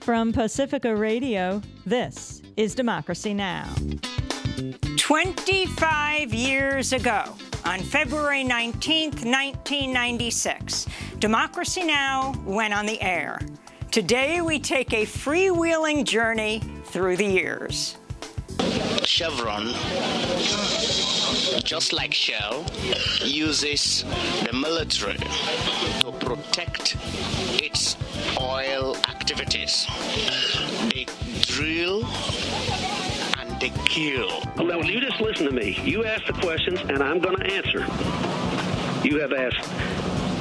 From Pacifica Radio, this is Democracy Now! 25 years ago, on February 19th, 1996, Democracy Now! Went on the air. Today, we take a freewheeling journey through the years. Chevron, just like Shell, uses the military to protect its oil activities. They drill and they kill. Well, you just listen to me. You ask the questions, and I'm going to answer. You have asked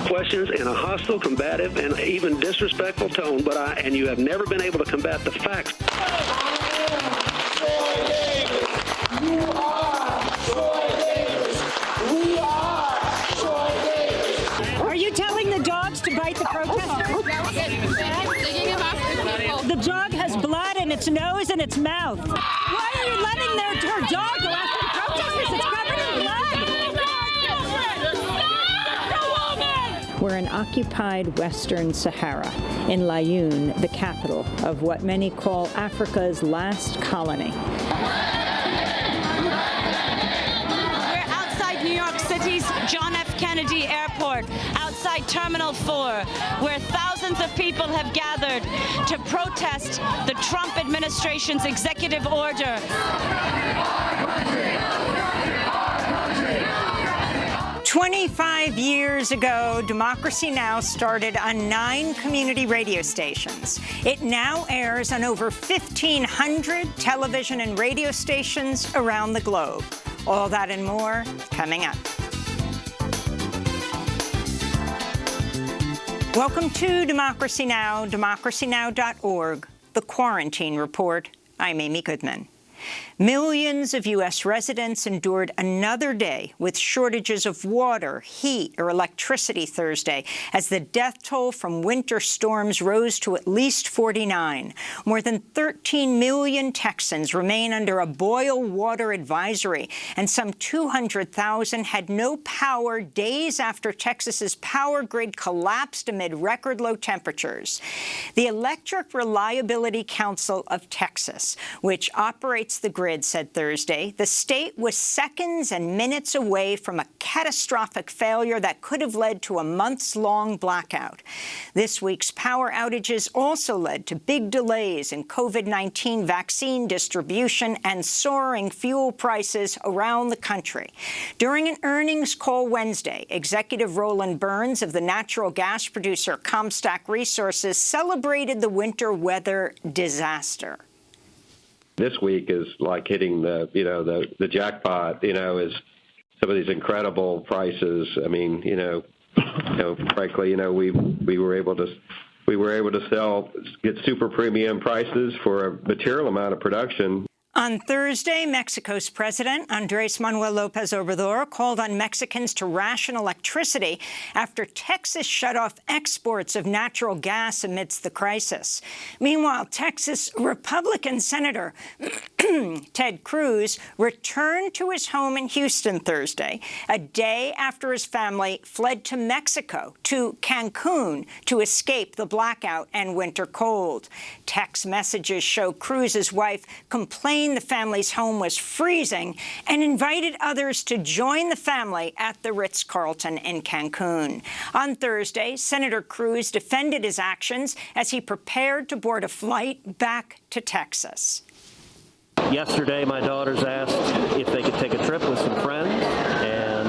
questions in a hostile, combative, and even disrespectful tone, and you have never been able to combat the facts. You are Troy Davis. We are Troy Davis. Are you telling the dogs to bite the protesters? The dog has blood in its nose and its mouth. Why are you letting their dog go after the protesters? It's covered in blood. We're in occupied Western Sahara, in Laayoune, the capital of what many call Africa's last colony. John F. Kennedy Airport, outside Terminal 4, where thousands of people have gathered to protest the Trump administration's executive order. 25 years ago, Democracy Now! Started on 9 community radio stations. It now airs on over 1,500 television and radio stations around the globe. All that and more coming up. Welcome to Democracy Now!, democracynow.org, The Quarantine Report. I'm Amy Goodman. Millions of U.S. residents endured another day with shortages of water, heat, or electricity Thursday as the death toll from winter storms rose to at least 49. More than 13 million Texans remain under a boil water advisory, and some 200,000 had no power days after Texas's power grid collapsed amid record low temperatures. The Electric Reliability Council of Texas, which operates the grid, said Thursday the state was seconds and minutes away from a catastrophic failure that could have led to a months-long blackout. This week's power outages also led to big delays in COVID-19 vaccine distribution and soaring fuel prices around the country. During an earnings call Wednesday, Executive Roland Burns of the natural gas producer Comstock Resources celebrated the winter weather disaster. This week is like hitting the jackpot, is some of these incredible prices. I mean, frankly, we were able to get super premium prices for a material amount of production. On Thursday, Mexico's President, Andrés Manuel López Obrador, called on Mexicans to ration electricity after Texas shut off exports of natural gas amidst the crisis. Meanwhile, Texas Republican Senator Ted Cruz returned to his home in Houston Thursday, a day after his family fled to Mexico, to Cancun, to escape the blackout and winter cold. Text messages show Cruz's wife complained the family's home was freezing and invited others to join the family at the Ritz-Carlton in Cancun. On Thursday, Senator Cruz defended his actions as he prepared to board a flight back to Texas. Yesterday, my daughters asked if they could take a trip with some friends, and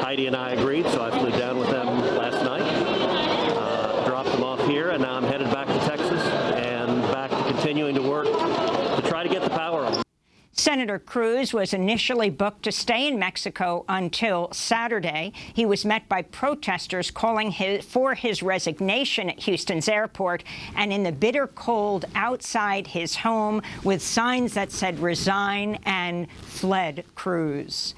Heidi and I agreed, so I flew down with them last night, dropped them off here, and now I'm headed back to Texas and back to continuing to work to try to get the power on. Senator Cruz was initially booked to stay in Mexico until Saturday. He was met by protesters calling for his resignation at Houston's airport and in the bitter cold outside his home with signs that said "Resign" and "Fled Cruz."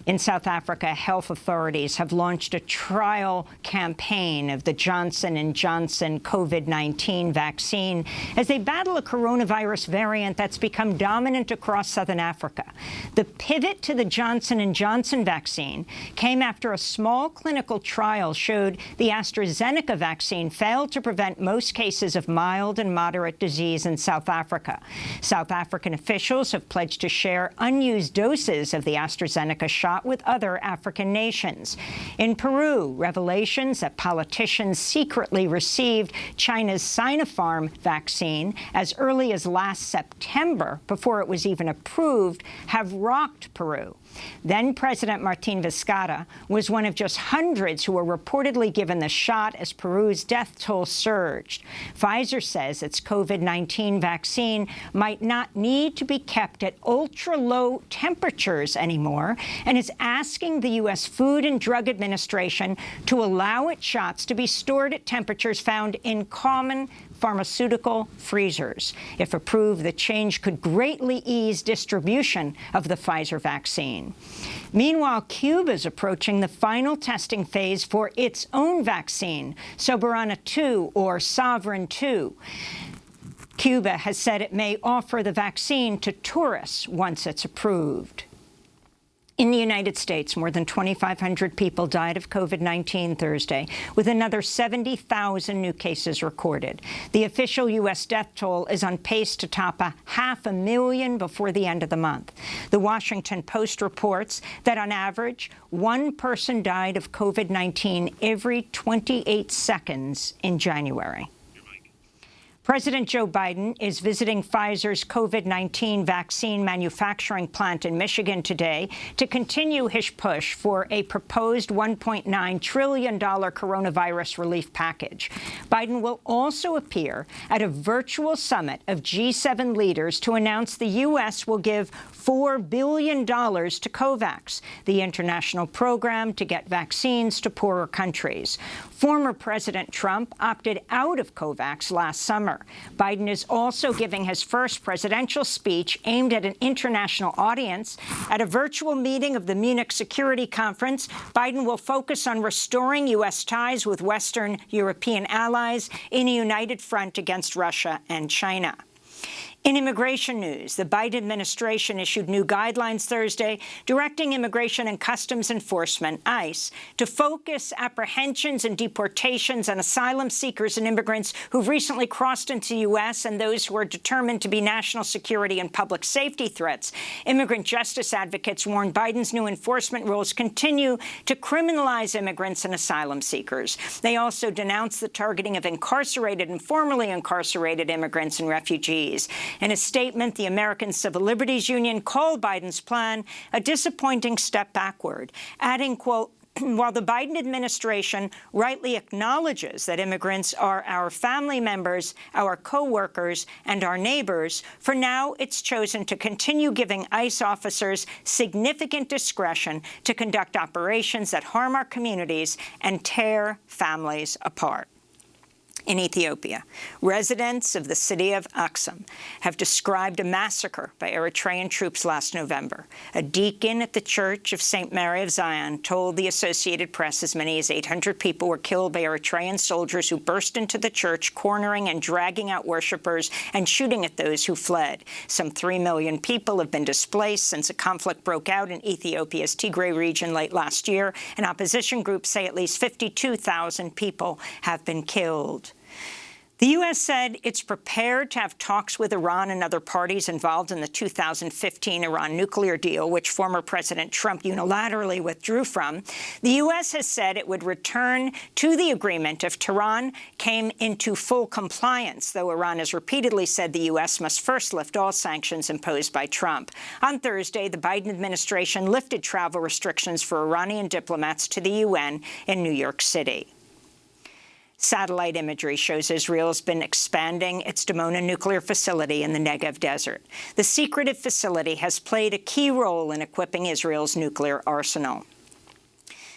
In South Africa, health authorities have launched a trial campaign of the Johnson & Johnson COVID-19 vaccine as they battle a coronavirus variant that's become dominant across southern Africa. The pivot to the Johnson & Johnson vaccine came after a small clinical trial showed the AstraZeneca vaccine failed to prevent most cases of mild and moderate disease in South Africa. South African officials have pledged to share unused doses of the AstraZeneca shot with other African nations. In Peru, revelations that politicians secretly received China's Sinopharm vaccine as early as last September, before it was even approved, have rocked Peru. Then President Martin Vizcarra was one of just hundreds who were reportedly given the shot as Peru's death toll surged. Pfizer says its COVID-19 vaccine might not need to be kept at ultra-low temperatures anymore and is asking the U.S. Food and Drug Administration to allow its shots to be stored at temperatures found in common pharmaceutical freezers. If approved, the change could greatly ease distribution of the Pfizer vaccine. Meanwhile, Cuba is approaching the final testing phase for its own vaccine, Soberana 2, or Sovereign 2. Cuba has said it may offer the vaccine to tourists once it's approved. In the United States, more than 2,500 people died of COVID-19 Thursday, with another 70,000 new cases recorded. The official U.S. death toll is on pace to top 500,000 before the end of the month. The Washington Post reports that, on average, one person died of COVID-19 every 28 seconds in January. President Joe Biden is visiting Pfizer's COVID-19 vaccine manufacturing plant in Michigan today to continue his push for a proposed $1.9 trillion coronavirus relief package. Biden will also appear at a virtual summit of G7 leaders to announce the U.S. will give $4 billion to COVAX, the international program to get vaccines to poorer countries. Former President Trump opted out of COVAX last summer. Biden is also giving his first presidential speech aimed at an international audience. At a virtual meeting of the Munich Security Conference, Biden will focus on restoring U.S. ties with Western European allies in a united front against Russia and China. In immigration news, the Biden administration issued new guidelines Thursday directing Immigration and Customs Enforcement, ICE, to focus apprehensions and deportations on asylum seekers and immigrants who've recently crossed into the U.S. and those who are determined to be national security and public safety threats. Immigrant justice advocates warned Biden's new enforcement rules continue to criminalize immigrants and asylum seekers. They also denounced the targeting of incarcerated and formerly incarcerated immigrants and refugees. In a statement, the American Civil Liberties Union called Biden's plan a disappointing step backward, adding, quote, while the Biden administration rightly acknowledges that immigrants are our family members, our co-workers, and our neighbors, for now it's chosen to continue giving ICE officers significant discretion to conduct operations that harm our communities and tear families apart. In Ethiopia, residents of the city of Aksum have described a massacre by Eritrean troops last November. A deacon at the Church of St. Mary of Zion told the Associated Press as many as 800 people were killed by Eritrean soldiers who burst into the church, cornering and dragging out worshippers and shooting at those who fled. Some 3 million people have been displaced since a conflict broke out in Ethiopia's Tigray region late last year, and opposition groups say at least 52,000 people have been killed. The U.S. said it's prepared to have talks with Iran and other parties involved in the 2015 Iran nuclear deal, which former President Trump unilaterally withdrew from. The U.S. has said it would return to the agreement if Tehran came into full compliance, though Iran has repeatedly said the U.S. must first lift all sanctions imposed by Trump. On Thursday, the Biden administration lifted travel restrictions for Iranian diplomats to the UN in New York City. Satellite imagery shows Israel has been expanding its Dimona nuclear facility in the Negev desert. The secretive facility has played a key role in equipping Israel's nuclear arsenal.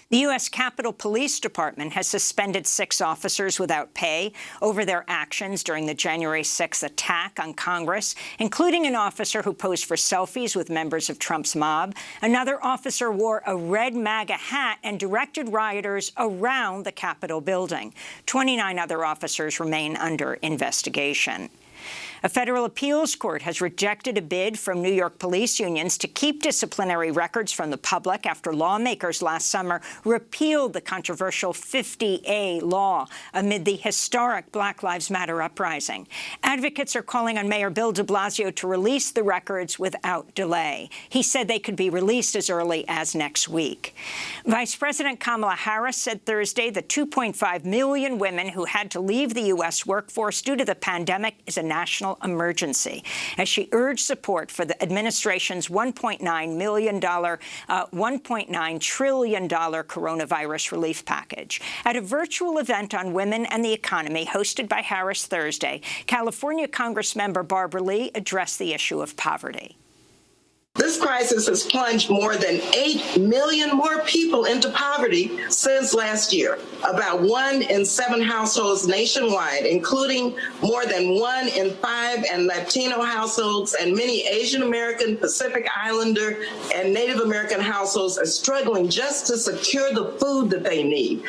The U.S. Capitol Police Department has suspended 6 officers without pay over their actions during the January 6th attack on Congress, including an officer who posed for selfies with members of Trump's mob. Another officer wore a red MAGA hat and directed rioters around the Capitol building. 29 other officers remain under investigation. A federal appeals court has rejected a bid from New York police unions to keep disciplinary records from the public after lawmakers last summer repealed the controversial 50A law amid the historic Black Lives Matter uprising. Advocates are calling on Mayor Bill de Blasio to release the records without delay. He said they could be released as early as next week. Vice President Kamala Harris said Thursday the 2.5 million women who had to leave the U.S. workforce due to the pandemic is a national emergency, as she urged support for the administration's $1.9 trillion coronavirus relief package. At a virtual event on women and the economy hosted by Harris Thursday, California Congressmember Barbara Lee addressed the issue of poverty. This crisis has plunged more than 8 million more people into poverty since last year. About 1 in 7 households nationwide, including more than 1 in 5 and Latino households, and many Asian American, Pacific Islander, and Native American households are struggling just to secure the food that they need.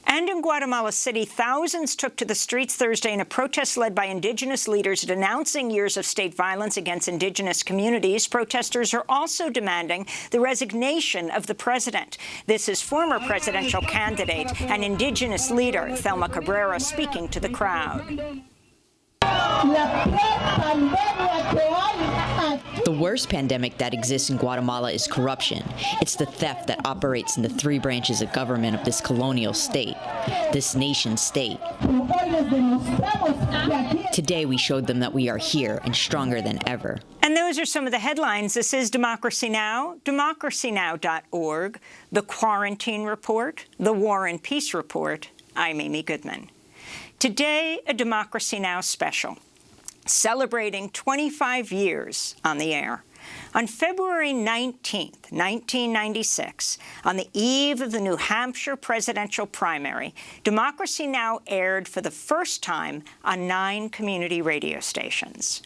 And in Guatemala City, thousands took to the streets Thursday in a protest led by indigenous leaders denouncing years of state violence against indigenous communities. Protesters are also demanding the resignation of the president. This is former presidential candidate and indigenous leader Thelma Cabrera speaking to the crowd. The worst pandemic that exists in Guatemala is corruption. It's the theft that operates in the 3 branches of government of this colonial state, this nation state. Today we showed them that we are here and stronger than ever. And those are some of the headlines. This is Democracy Now!, DemocracyNow.org, The Quarantine Report, The War and Peace Report. I'm Amy Goodman. Today, a Democracy Now! Special, celebrating 25 years on the air. On February 19th, 1996, on the eve of the New Hampshire presidential primary, Democracy Now! Aired for the first time on 9 community radio stations.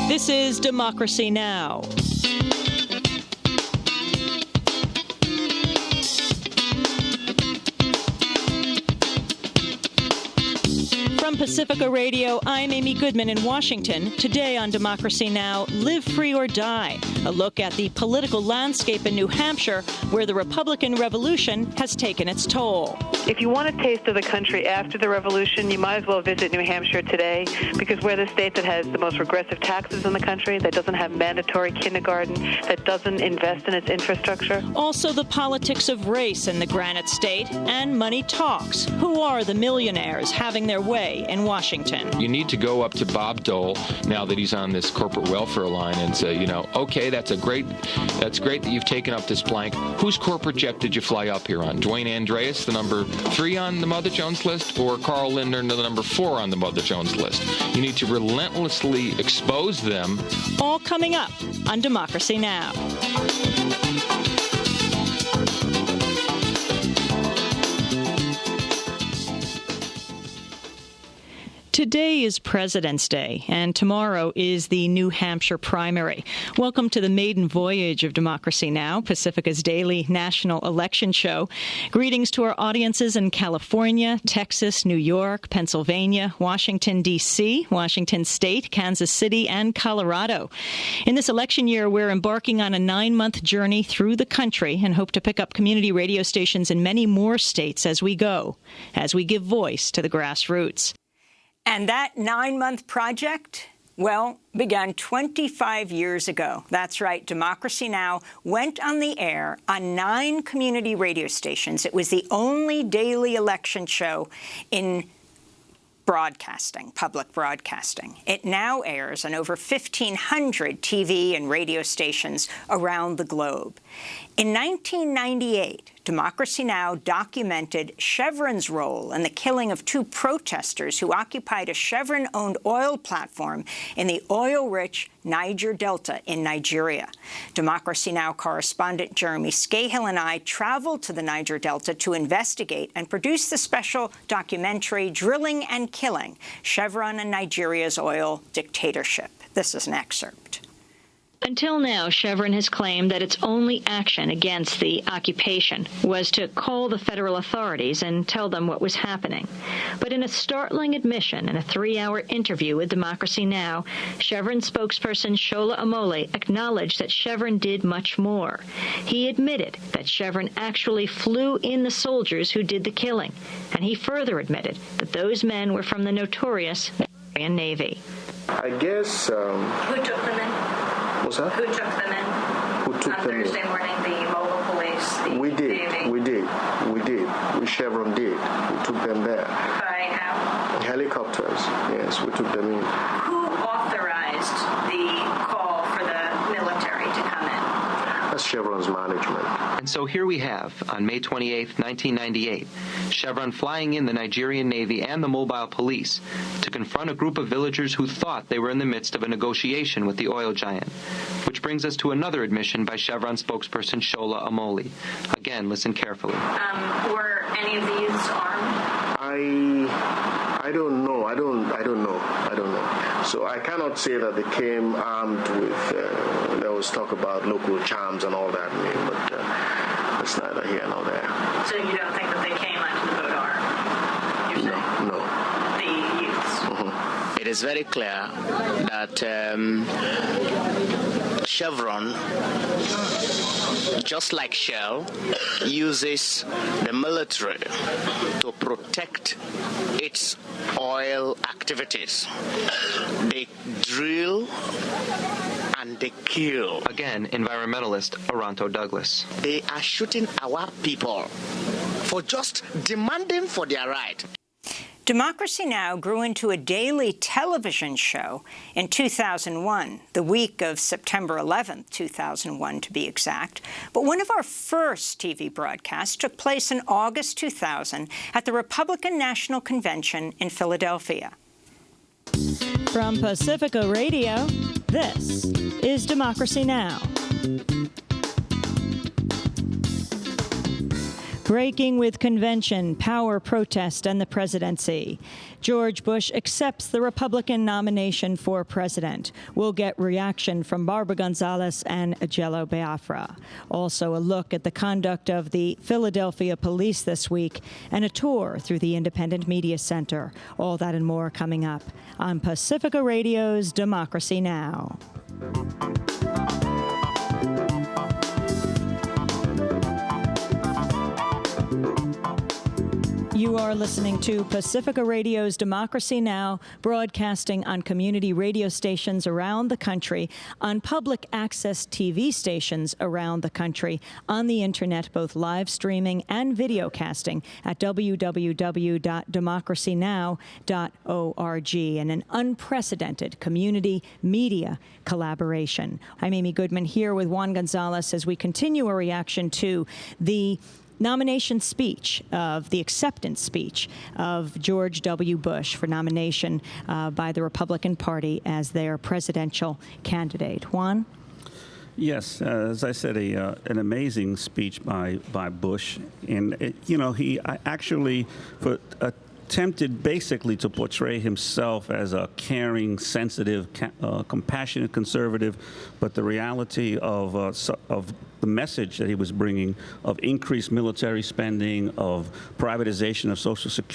This is Democracy Now! From Pacifica Radio, I'm Amy Goodman in Washington. Today on Democracy Now!, Live Free or Die, a look at the political landscape in New Hampshire, where the Republican Revolution has taken its toll. If you want a taste of the country after the revolution, you might as well visit New Hampshire today, because we're the state that has the most regressive taxes in the country, that doesn't have mandatory kindergarten, that doesn't invest in its infrastructure. Also the politics of race in the Granite State, and money talks. Who are the millionaires having their way in Washington? You need to go up to Bob Dole, now that he's on this corporate welfare line, and say, okay, that's great that you've taken up this plank. Whose corporate jet did you fly up here on? Dwayne Andreas, the number 3 on the Mother Jones list, or Carl Lindner, the number 4 on the Mother Jones list? You need to relentlessly expose them. All coming up on Democracy Now! Today is President's Day, and tomorrow is the New Hampshire primary. Welcome to the maiden voyage of Democracy Now!, Pacifica's daily national election show. Greetings to our audiences in California, Texas, New York, Pennsylvania, Washington, D.C., Washington State, Kansas City, and Colorado. In this election year, we're embarking on a 9-month journey through the country and hope to pick up community radio stations in many more states as we go, as we give voice to the grassroots. And that 9-month project, began 25 years ago. That's right. Democracy Now! Went on the air on 9 community radio stations. It was the only daily election show in broadcasting, public broadcasting. It now airs on over 1,500 TV and radio stations around the globe. In 1998, Democracy Now! Documented Chevron's role in the killing of 2 protesters who occupied a Chevron-owned oil platform in the oil-rich Niger Delta in Nigeria. Democracy Now! Correspondent Jeremy Scahill and I traveled to the Niger Delta to investigate and produce the special documentary Drilling and Killing, Chevron and Nigeria's Oil Dictatorship. This is an excerpt. Until now, Chevron has claimed that its only action against the occupation was to call the federal authorities and tell them what was happening. But in a startling admission in a 3-hour interview with Democracy Now!, Chevron spokesperson Shola Omole acknowledged that Chevron did much more. He admitted that Chevron actually flew in the soldiers who did the killing, and he further admitted that those men were from the notorious Nigerian Navy. I guess... Who took them in? What's that? Who took them in? Who took on them Thursday in? morning, the mobile police, the We did. Navy. We did. We did. We Chevron did. We took them there. By how? Helicopters. Yes, we took them in. Who authorized the call for the military to come in? That's Chevron's management. And so here we have, on May 28, 1998, Chevron flying in the Nigerian Navy and the mobile police to confront a group of villagers who thought they were in the midst of a negotiation with the oil giant. Which brings us to another admission by Chevron spokesperson Shola Omole. Again, listen carefully. Were any of these armed? I don't know. I don't know. So I cannot say that they came armed with, there was talk about local charms and all that, but that's neither here nor there. So you don't think that they came onto the boat armed? You're saying? No. The youths? Mm-hmm. It is very clear that Chevron, just like Shell, uses the military to protect its oil activities. They drill and they kill. Again, environmentalist Aranto Douglas. They are shooting our people for just demanding for their right. Democracy Now! Grew into a daily television show in 2001, the week of September 11th, 2001 to be exact. But one of our first TV broadcasts took place in August 2000 at the Republican National Convention in Philadelphia. From Pacifica Radio, this is Democracy Now! Breaking with convention, power protest, and the presidency. George Bush accepts the Republican nomination for president. We'll get reaction from Barbara Gonzalez and Ajello Biafra. Also a look at the conduct of the Philadelphia police this week and a tour through the Independent Media Center. All that and more coming up on Pacifica Radio's Democracy Now! You are listening to Pacifica Radio's Democracy Now!, broadcasting on community radio stations around the country, on public access TV stations around the country, on the Internet, both live streaming and video casting at www.democracynow.org, and an unprecedented community media collaboration. I'm Amy Goodman here with Juan Gonzalez as we continue a reaction to the nomination speech of the acceptance speech of George W. Bush for nomination by the Republican Party as their presidential candidate. Juan? Yes, as I said, an amazing speech by Bush, and he actually attempted basically to portray himself as a caring, sensitive, compassionate conservative, but the reality of the message that he was bringing of increased military spending, of privatization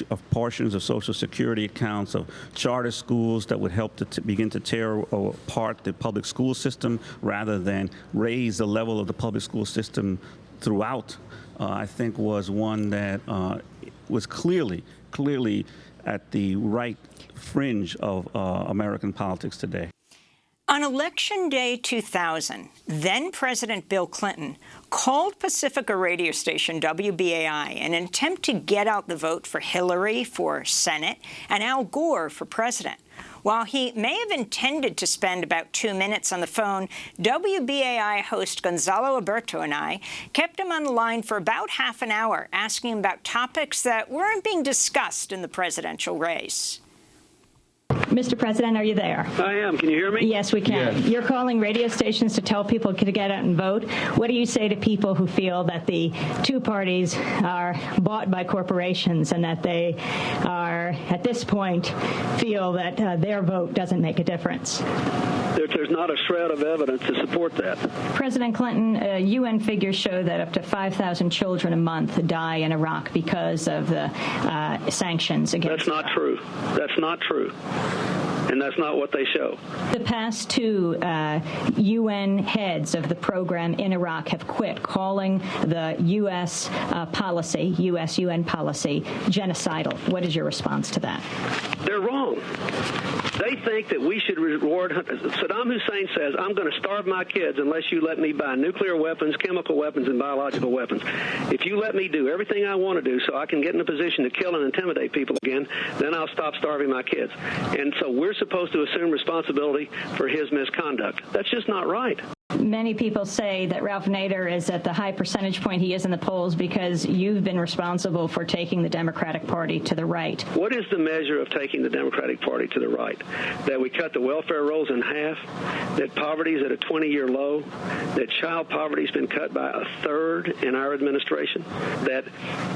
of portions of Social Security accounts, of charter schools that would help to begin to tear apart the public school system rather than raise the level of the public school system throughout, I think was one that was clearly at the right fringe of American politics today. On Election Day 2000, then-President Bill Clinton called Pacifica radio station WBAI in an attempt to get out the vote for Hillary for Senate and Al Gore for president. While he may have intended to spend about 2 minutes on the phone, WBAI host Gonzalo Alberto and I kept him on the line for about half an hour, asking him about topics that weren't being discussed in the presidential race. Mr. President, are you there? I am. Can you hear me? Yes, we can. Yes. You're calling radio stations to tell people to get out and vote. What do you say to people who feel that the two parties are bought by corporations and that they are, at this point, feel that their vote doesn't make a difference? There's not a shred of evidence to support that. President Clinton, UN figures show that up to 5,000 children a month die in Iraq because of the sanctions against That's not true. That's not true. And that's not what they show. The past two UN heads of the program in Iraq have quit, calling the U.S. policy, U.S. UN policy, genocidal. What is your response to that? They're wrong. They think that we should reward. Saddam Hussein says, I'm going to starve my kids unless you let me buy nuclear weapons, chemical weapons, and biological weapons. If you let me do everything I want to do so I can get in a position to kill and intimidate people again, then I'll stop starving my kids. And so we're supposed to assume responsibility for his misconduct. That's just not right. Many people say that Ralph Nader is at the high percentage point he is in the polls because you've been responsible for taking the Democratic Party to the right. What is the measure of taking the Democratic Party to the right? That we cut the welfare rolls in half, that poverty is at a 20-year low, that child poverty has been cut by a third in our administration, that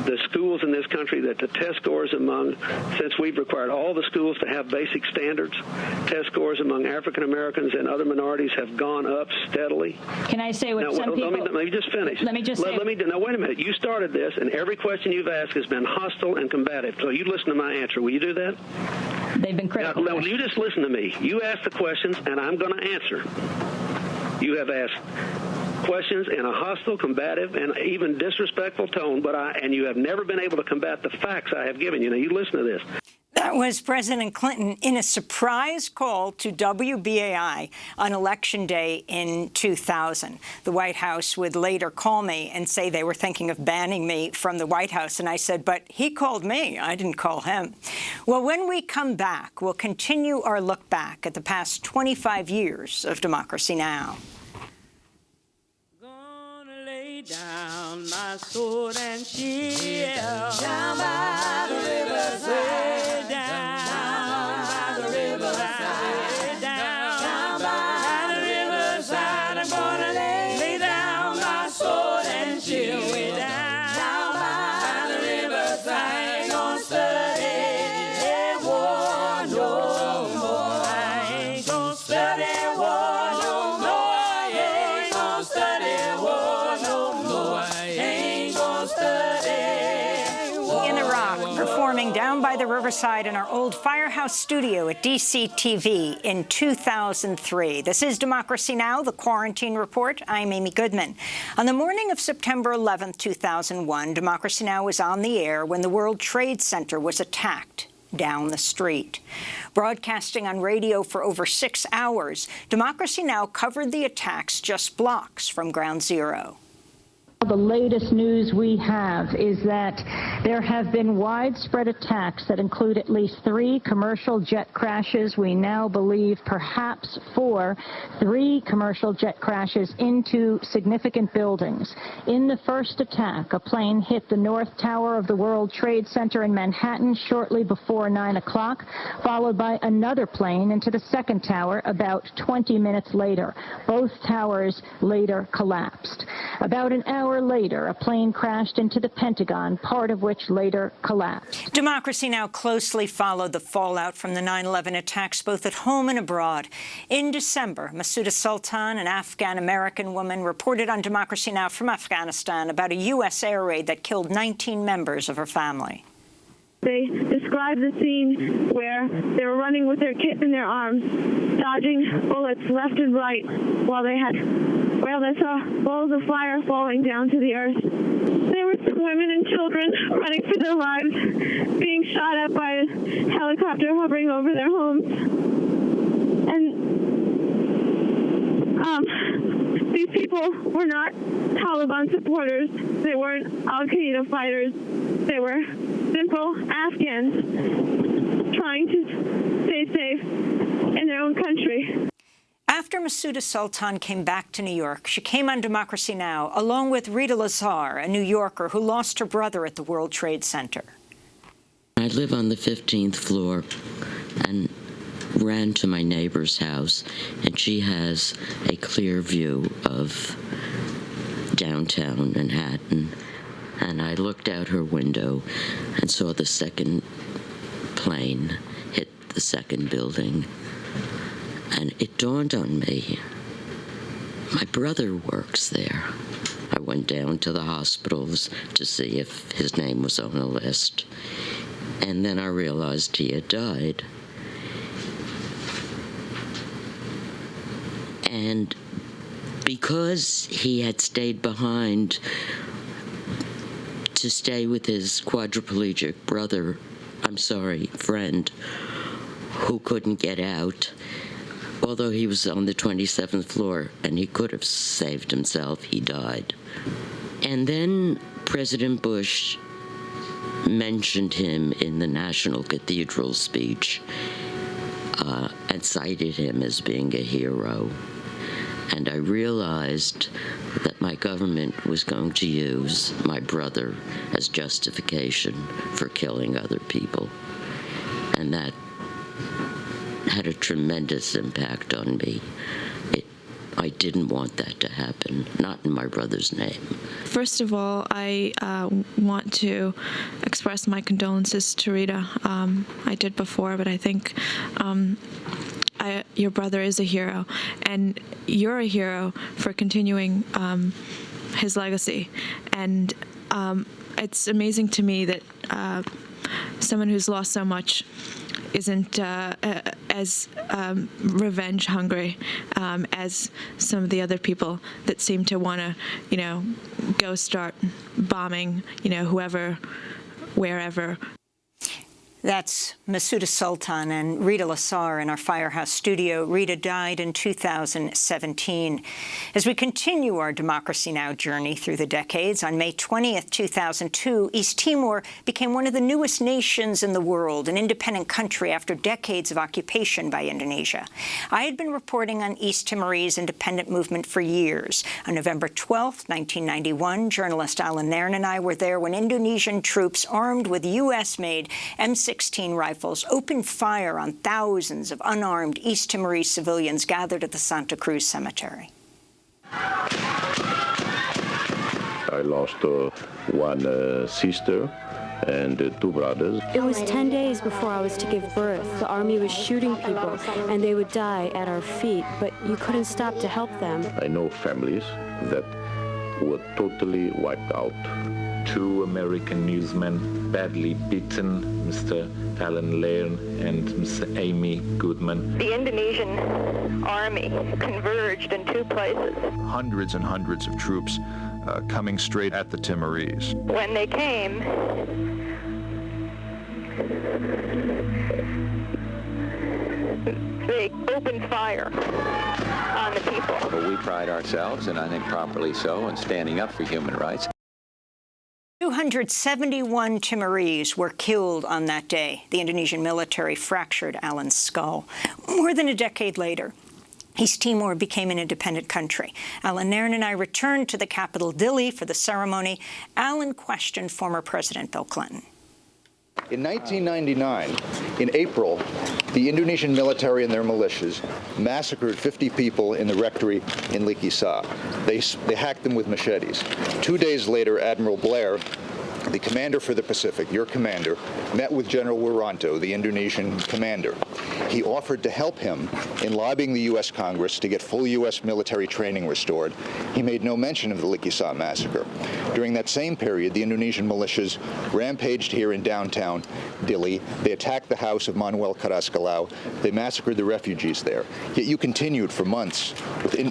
the schools in this country, that the test scores since we've required all the schools to have basic standards, test scores among African Americans and other minorities have gone up steadily. Can I say what now, some people... Let me just finish. Let me just say... Now, wait a minute. You started this, and every question you've asked has been hostile and combative. So you listen to my answer. Will you do that? They've been critical. Now, you just listen to me. You ask the questions, and I'm going to answer. You have asked questions in a hostile, combative, and even disrespectful tone, and you have never been able to combat the facts I have given you. Now, you listen to this. That was President Clinton in a surprise call to WBAI on Election Day in 2000. The White House would later call me and say they were thinking of banning me from the White House. And I said, but he called me. I didn't call him. Well, when we come back, we'll continue our look back at the past 25 years of Democracy Now! Gonna lay down my sword and shield down by the riverside. Down by the riverside in our old firehouse studio at DC-TV in 2003. This is Democracy Now!, the Quarantine Report. I'm Amy Goodman. On the morning of September 11, 2001, Democracy Now! Was on the air when the World Trade Center was attacked down the street. Broadcasting on radio for over 6 hours, Democracy Now! Covered the attacks just blocks from Ground Zero. The latest news we have is that there have been widespread attacks that include at least 3 commercial jet crashes. We now believe perhaps 3 commercial jet crashes into significant buildings. In the first attack, a plane hit the North Tower of the World Trade Center in Manhattan shortly before 9 o'clock, followed by another plane into the second tower about 20 minutes later. Both towers later collapsed. About an hour later, a plane crashed into the Pentagon, part of which later collapsed. Democracy Now! Closely followed the fallout from the 9/11 attacks both at home and abroad. In December, Masouda Sultan, an Afghan-American woman, reported on Democracy Now! From Afghanistan about a U.S. air raid that killed 19 members of her family. They described the scene where they were running with their kit in their arms, dodging bullets left and right, while they saw balls of fire falling down to the earth. There were women and children running for their lives, being shot at by a helicopter hovering over their homes. And These people were not Taliban supporters. They weren't al-Qaeda fighters. They were simple Afghans trying to stay safe in their own country. After Masouda Sultan came back to New York, she came on Democracy Now! Along with Rita Lazar, a New Yorker who lost her brother at the World Trade Center. I live on the 15th floor and ran to my neighbor's house, and she has a clear view of downtown Manhattan. And I looked out her window and saw the second plane hit the second building. And it dawned on me, my brother works there. I went down to the hospitals to see if his name was on the list. And then I realized he had died. And because he had stayed behind to stay with his quadriplegic friend, who couldn't get out, although he was on the 27th floor and he could have saved himself, he died. And then President Bush mentioned him in the National Cathedral speech and cited him as being a hero. And I realized that my government was going to use my brother as justification for killing other people. And that had a tremendous impact on me. I didn't want that to happen, not in my brother's name. First of all, I want to express my condolences to Rita. I did before, but I think your brother is a hero, and you're a hero for continuing his legacy. And it's amazing to me that someone who's lost so much isn't as revenge hungry as some of the other people that seem to want to, go start bombing, whoever, wherever. That's Masouda Sultan and Rita Lazar in our Firehouse studio. Rita died in 2017. As we continue our Democracy Now! Journey through the decades, on May 20th, 2002, East Timor became one of the newest nations in the world, an independent country after decades of occupation by Indonesia. I had been reporting on East Timorese independent movement for years. On November 12th, 1991, journalist Alan Nairn and I were there when Indonesian troops armed with U.S.-made M16 rifles opened fire on thousands of unarmed East Timorese civilians gathered at the Santa Cruz Cemetery. I lost one sister and two brothers. It was 10 days before I was to give birth. The army was shooting people, and they would die at our feet, but you couldn't stop to help them. I know families that were totally wiped out. Two American newsmen badly beaten, Mr. Alan Nairn and Mr. Amy Goodman. The Indonesian army converged in two places. Hundreds and hundreds of troops coming straight at the Timorese. When they came, they opened fire on the people. Well, we pride ourselves, and I think properly so, in standing up for human rights. 271 Timorese were killed on that day. The Indonesian military fractured Alan's skull. More than a decade later, East Timor became an independent country. Alan Nairn and I returned to the capital, Dili, for the ceremony. Alan questioned former President Bill Clinton. In 1999, in April, the Indonesian military and their militias massacred 50 people in the rectory in Likisa. They hacked them with machetes. 2 days later, Admiral Blair, the commander for the Pacific, your commander, met with General Wiranto, the Indonesian commander. He offered to help him in lobbying the U.S. Congress to get full U.S. military training restored. He made no mention of the Likisa massacre. During that same period, the Indonesian militias rampaged here in downtown Dili. They attacked the house of Manuel Carrascalao. They massacred the refugees there. Yet you continued for months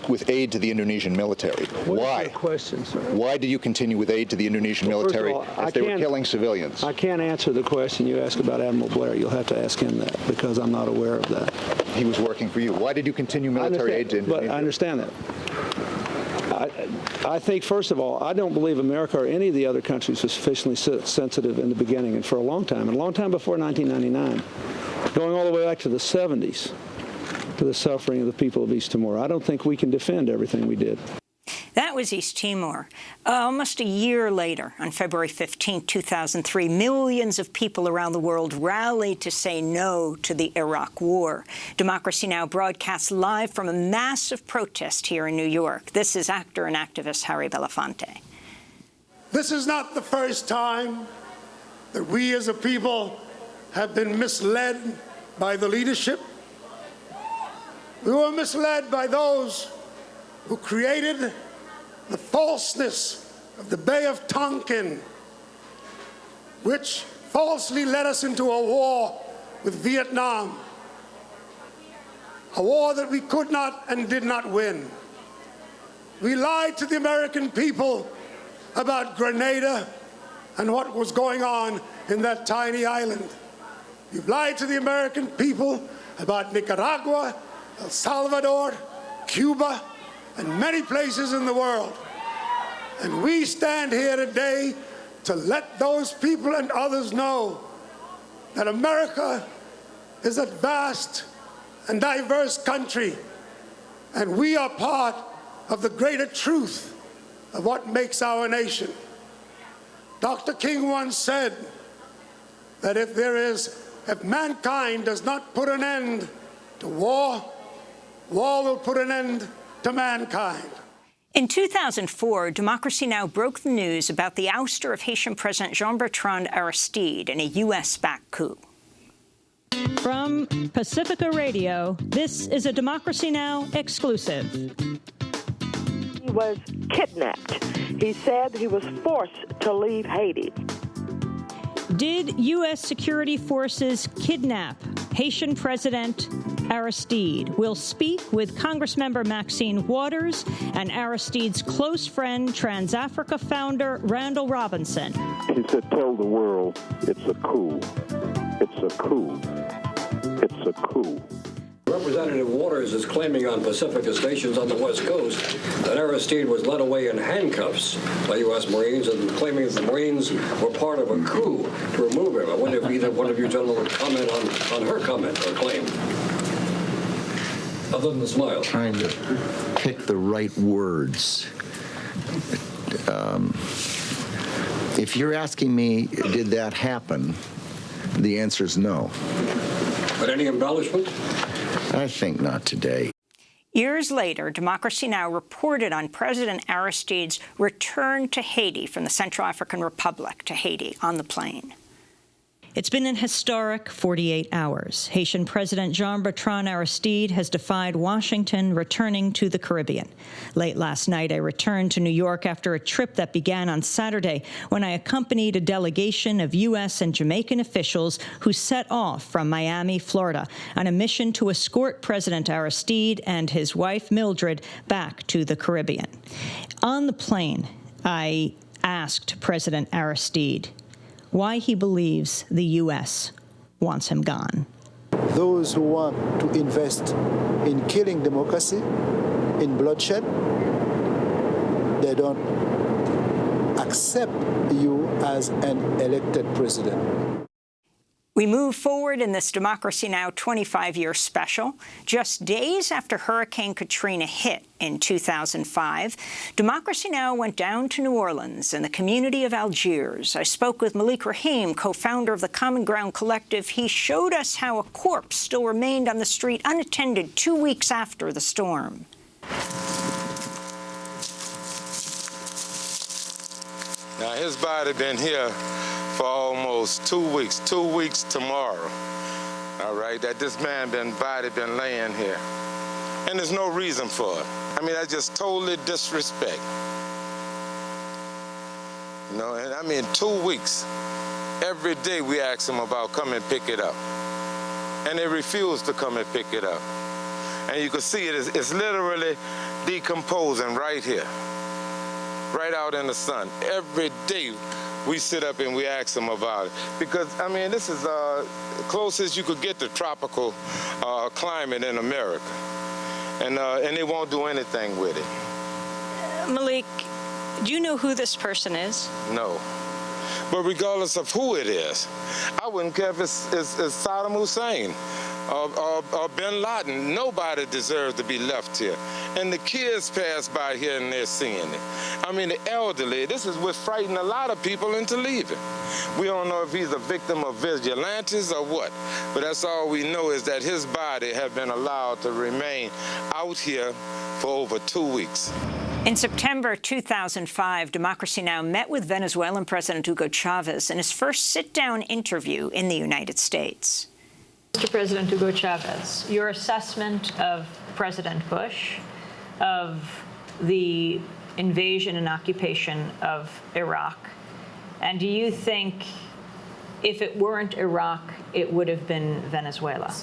with aid to the Indonesian military. Why? Question, sir. Why do you continue with aid to the Indonesian military if they were killing civilians? I can't answer the question you asked about Admiral Blair. You'll have to ask him that because I'm not aware of that. He was working for you. Why did you continue military aid to Indonesia? But I understand that. I think, first of all, I don't believe America or any of the other countries was sufficiently sensitive in the beginning and for a long time before 1999, going all the way back to the 70s, to the suffering of the people of East Timor. I don't think we can defend everything we did. That was East Timor. Almost a year later, on February 15, 2003, millions of people around the world rallied to say no to the Iraq War. Democracy Now! Broadcasts live from a massive protest here in New York. This is actor and activist Harry Belafonte. This is not the first time that we as a people have been misled by the leadership. We were misled by those who created the falseness of the Bay of Tonkin, which falsely led us into a war with Vietnam, a war that we could not and did not win. We lied to the American people about Grenada and what was going on in that tiny island. We've lied to the American people about Nicaragua, El Salvador, Cuba, and many places in the world. And we stand here today to let those people and others know that America is a vast and diverse country, and we are part of the greater truth of what makes our nation. Dr. King once said that if mankind does not put an end to war, war will put an end to mankind. In 2004, Democracy Now! Broke the news about the ouster of Haitian President Jean-Bertrand Aristide in a U.S.-backed coup. From Pacifica Radio, this is a Democracy Now! Exclusive. He was kidnapped. He said he was forced to leave Haiti. Did U.S. security forces kidnap Haitian President Aristide? We'll speak with Congressmember Maxine Waters and Aristide's close friend, Trans-Africa founder Randall Robinson. He said, tell the world it's a coup. It's a coup. It's a coup. Representative Waters is claiming on Pacifica stations on the West Coast that Aristide was led away in handcuffs by U.S. Marines and claiming that the Marines were part of a coup to remove him. I wonder if either one of you gentlemen would comment on her comment or claim, other than the smile. Trying to pick the right words. If you're asking me, did that happen, the answer is no. But any embellishment? I think not today. Years later, Democracy Now! Reported on President Aristide's return to Haiti from the Central African Republic to Haiti on the plane. It's been an historic 48 hours. Haitian President Jean-Bertrand Aristide has defied Washington, returning to the Caribbean. Late last night, I returned to New York after a trip that began on Saturday when I accompanied a delegation of U.S. and Jamaican officials who set off from Miami, Florida, on a mission to escort President Aristide and his wife, Mildred, back to the Caribbean. On the plane, I asked President Aristide why he believes the U.S. wants him gone. Those who want to invest in killing democracy, in bloodshed, they don't accept you as an elected president. We move forward in this Democracy Now! 25-year special. Just days after Hurricane Katrina hit in 2005, Democracy Now! Went down to New Orleans and the community of Algiers. I spoke with Malik Rahim, co-founder of the Common Ground Collective. He showed us how a corpse still remained on the street unattended 2 weeks after the storm. Now, his body been here for almost 2 weeks, 2 weeks tomorrow, all right, that this body been laying here. And there's no reason for it. I mean, that's just totally disrespect. You know, and I mean, 2 weeks, every day we ask them about come and pick it up. And they refuse to come and pick it up. And you can see it's literally decomposing right here, right out in the sun. Every day we sit up and we ask them about it. Because, I mean, this is closest you could get to tropical climate in America. And they won't do anything with it. Malik, do you know who this person is? No. But regardless of who it is, I wouldn't care if it's Saddam Hussein or Bin Laden. Nobody deserves to be left here. And the kids pass by here and they're seeing it. I mean, the elderly, this is what frightened a lot of people into leaving. We don't know if he's a victim of vigilantes or what, but that's all we know is that his body had been allowed to remain out here for over 2 weeks. In September 2005, Democracy Now! Met with Venezuelan President Hugo Chavez in his first sit-down interview in the United States. Mr. President Hugo Chavez, your assessment of President Bush, of the invasion and occupation of Iraq, and do you think if it weren't Iraq, it would have been Venezuela?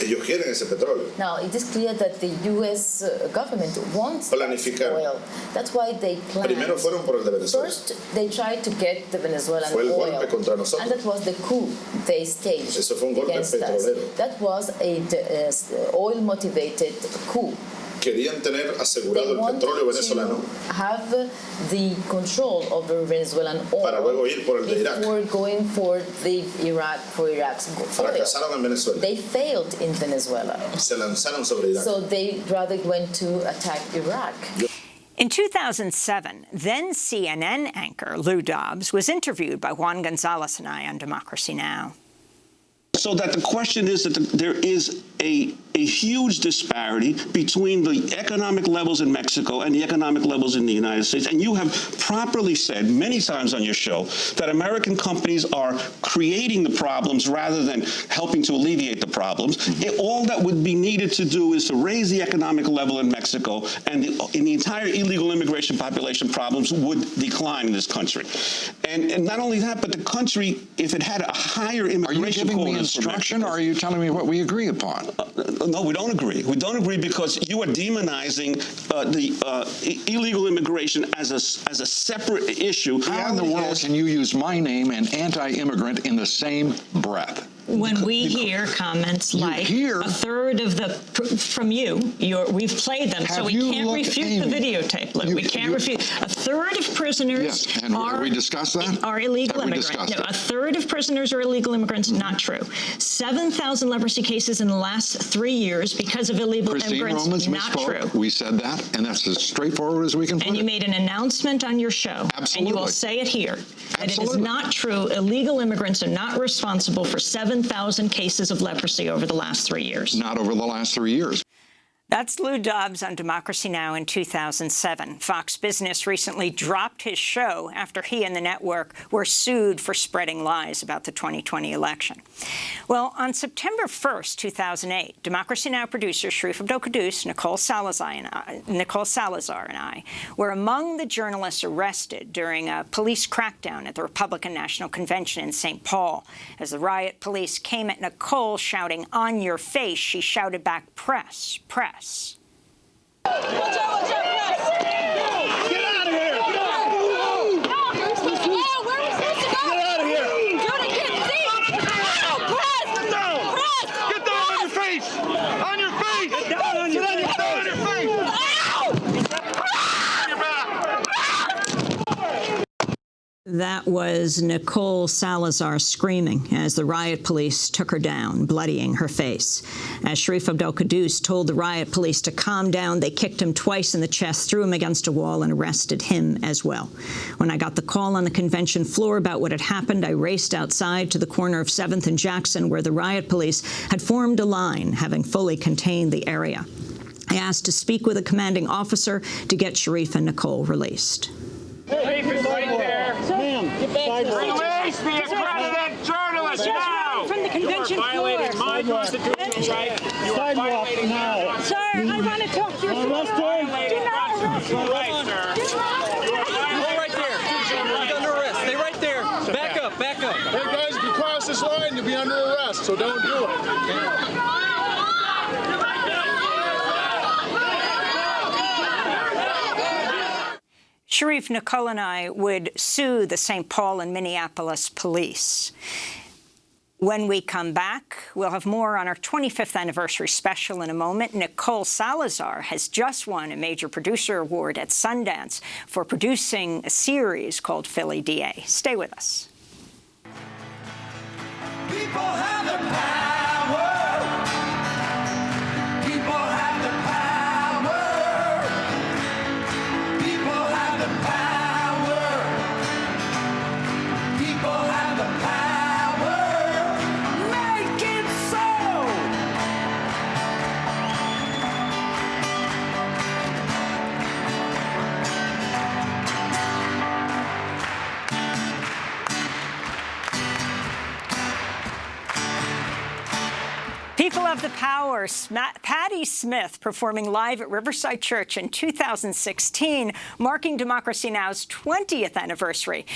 Ellos quieren ese petróleo. Now, it is clear that the U.S. government wants oil. That's why they planned. Primero fueron por el de Venezuela. First, they tried to get the Venezuelan Fue el oil. golpe contra nosotros. And that was the coup they staged. Eso fue un golpe against petrolero. us. That was a oil-motivated coup. Querían tener asegurado el petróleo venezolano have the control over Venezuelan oil para luego ir por el de Irak. Before going for Iraq's oil. Fracasaron en Venezuela. They failed in Venezuela. Se lanzaron sobre Irak. So they rather went to attack Iraq. In 2007, then CNN anchor Lou Dobbs was interviewed by Juan Gonzalez and I on Democracy Now! So that the question is that there is a huge disparity between the economic levels in Mexico and the economic levels in the United States. And you have properly said many times on your show that American companies are creating the problems rather than helping to alleviate the problems. All that would be needed to do is to raise the economic level in Mexico, and the entire illegal immigration population problems would decline in this country. And not only that, but the country, if it had a higher immigration quota, instruction, or are you telling me what we agree upon? No, we don't agree. We don't agree because you are demonizing illegal immigration as a separate issue. How in the world can you use my name and anti-immigrant in the same breath? When we hear comments like a third of the from you, we've played them, so we can't refute the videotape. Look, we can't refute. A third of prisoners we discussed that? Are illegal immigrants. No, a third of prisoners are illegal immigrants. Not true. 7,000 leprosy cases in the last 3 years because of illegal immigrants. Romans not misspoke. True. We said that, and that's as straightforward as we can put And you it. made an announcement on your show, and you will say it here, that it is not true. Illegal immigrants are not responsible for 7,000 cases of leprosy over the last 3 years. Not over the last 3 years. That's Lou Dobbs on Democracy Now! In 2007. Fox Business recently dropped his show after he and the network were sued for spreading lies about the 2020 election. Well, on September 1st, 2008, Democracy Now! Producer Sharif Abdel-Quddus, Nicole Salazar and I were among the journalists arrested during a police crackdown at the Republican National Convention in St. Paul. As the riot police came at Nicole shouting, "On your face," she shouted back, "Press, press." Watch out, press! Get out of here! Go! Oh, where are we supposed to go? Get out of here! Dude, I can't see! No! Press! No! Press! Get down on your face! On your face! Get down on your face! Get down on your face! That was Nicole Salazar screaming as the riot police took her down, bloodying her face. As Sharif Abdel-Quddus told the riot police to calm down, they kicked him twice in the chest, threw him against a wall, and arrested him as well. When I got the call on the convention floor about what had happened, I raced outside to the corner of 7th and Jackson, where the riot police had formed a line, having fully contained the area. I asked to speak with a commanding officer to get Sharif and Nicole released. Sharif is right there. Release the accredited journalist now! From the convention you are violating my constitutional right. You are violating now. Sir, I want to talk to you. Do not arrest me. Right, sir. Stay right there. He's under arrest. Stay right there. Back up, back up. Hey guys, if you cross this line, you'll be under arrest, so don't do it. Sharif, Nicole and I would sue the St. Paul and Minneapolis police. When we come back, we'll have more on our 25th anniversary special in a moment. Nicole Salazar has just won a major producer award at Sundance for producing a series called Philly DA. Stay with us. People have the power. People have the power. People have the power. People have the power. Make it so. People of the Power, Patti Smith performing live at Riverside Church in 2016, marking Democracy Now!'s 20th anniversary.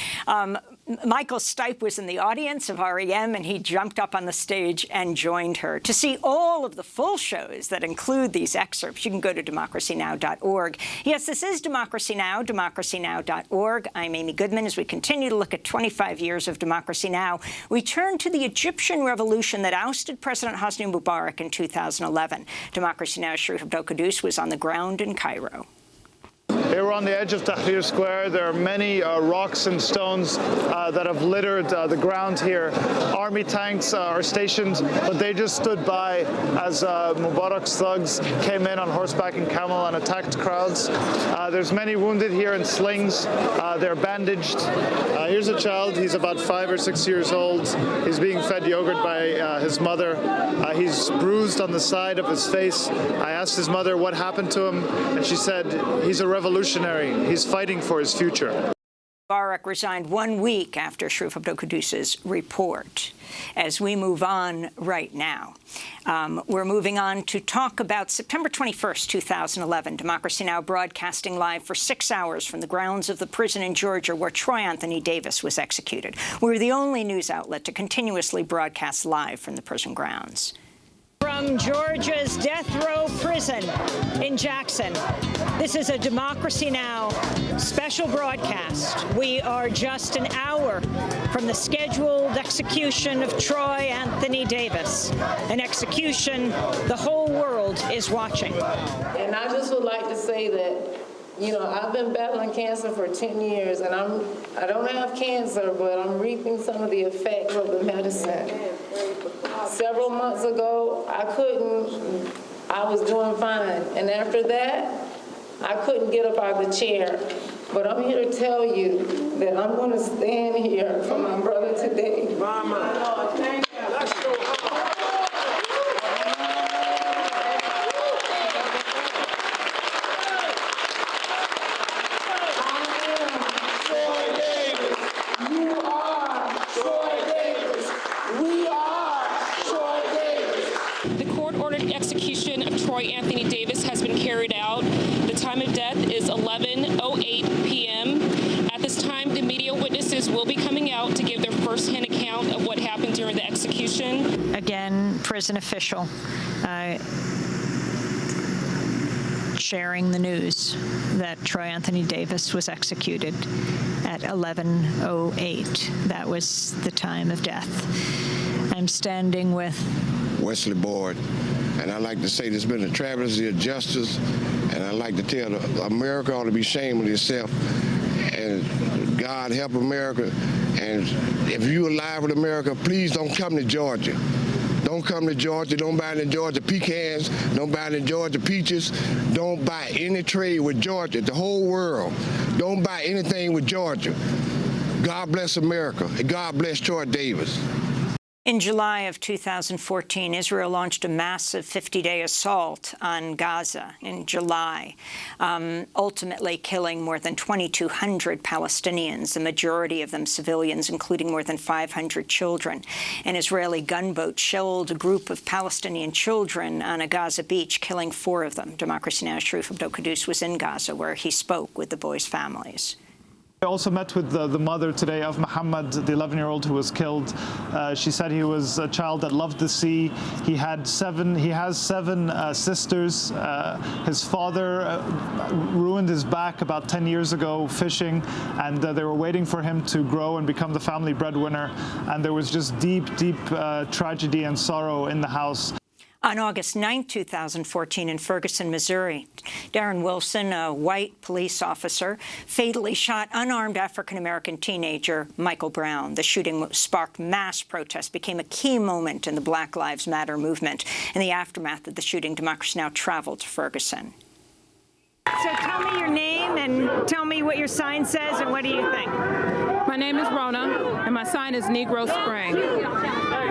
Michael Stipe was in the audience of REM, and he jumped up on the stage and joined her. To see all of the full shows that include these excerpts, you can go to DemocracyNow.org. Yes, this is Democracy Now!, DemocracyNow.org. I'm Amy Goodman. As we continue to look at 25 years of Democracy Now!, we turn to the Egyptian revolution that ousted President Hosni Mubarak in 2011. Democracy Now!'s Sharif Abdel-Quddus was on the ground in Cairo. Here we're on the edge of Tahrir Square. There are many rocks and stones that have littered the ground here. Army tanks are stationed, but they just stood by as Mubarak's thugs came in on horseback and camel and attacked crowds. There's many wounded here in slings. They're bandaged. Here's a child. He's about 5 or 6 years old. He's being fed yogurt by his mother. He's bruised on the side of his face. I asked his mother what happened to him, and she said, he's a revolutionary. He's fighting for his future. Mubarak resigned 1 week after Sharif Abdel-Quddus's report. As we move on right now, we're moving on to talk about September 21st, 2011. Democracy Now! Broadcasting live for 6 hours from the grounds of the prison in Georgia where Troy Anthony Davis was executed. We're the only news outlet to continuously broadcast live from the prison grounds. From Georgia's death row prison in Jackson, this is a Democracy Now! Special broadcast. We are just an hour from the scheduled execution of Troy Anthony Davis, an execution the whole world is watching. And I just would like to say that, you know, I've been battling cancer for 10 years, and I don't have cancer, but I'm reaping some of the effects of the medicine. Several months ago, I was doing fine. And after that, I couldn't get up out of the chair. But I'm here to tell you that I'm going to stand here for my brother today. Mama, thank you. Let's go. Troy Anthony Davis has been carried out. The time of death is 11:08 p.m. At this time, the media witnesses will be coming out to give their first-hand account of what happened during the execution. Again, prison official sharing the news that Troy Anthony Davis was executed at 11:08. That was the time of death. I'm standing with Wesley Boyd. And I like to say there's been a travesty of justice, and I like to tell America ought to be ashamed of itself, and God help America. And if you're alive with America, please don't come to Georgia. Don't come to Georgia. Don't buy any Georgia pecans. Don't buy any Georgia peaches. Don't buy any trade with Georgia, the whole world. Don't buy anything with Georgia. God bless America, and God bless Troy Davis. In July of 2014, Israel launched a massive 50-day assault on Gaza in July, ultimately killing more than 2,200 Palestinians, the majority of them civilians, including more than 500 children. An Israeli gunboat shelled a group of Palestinian children on a Gaza beach, killing 4 of them. Democracy Now!'s Sharif Abdel-Quddus was in Gaza, where he spoke with the boys' families. I also met with the mother today of Muhammad, the 11-year-old who was killed. She said he was a child that loved the sea. He has seven sisters. His father ruined his back about 10 years ago fishing, and they were waiting for him to grow and become the family breadwinner. And there was just deep tragedy and sorrow in the house. On August 9, 2014, in Ferguson, Missouri, Darren Wilson, a white police officer, fatally shot unarmed African-American teenager Michael Brown. The shooting sparked mass protests, became a key moment in the Black Lives Matter movement. In the aftermath of the shooting, Democracy Now! Traveled to Ferguson. So tell me your name and tell me what your sign says and what do you think? My name is Rona, and my sign is Negro Spring.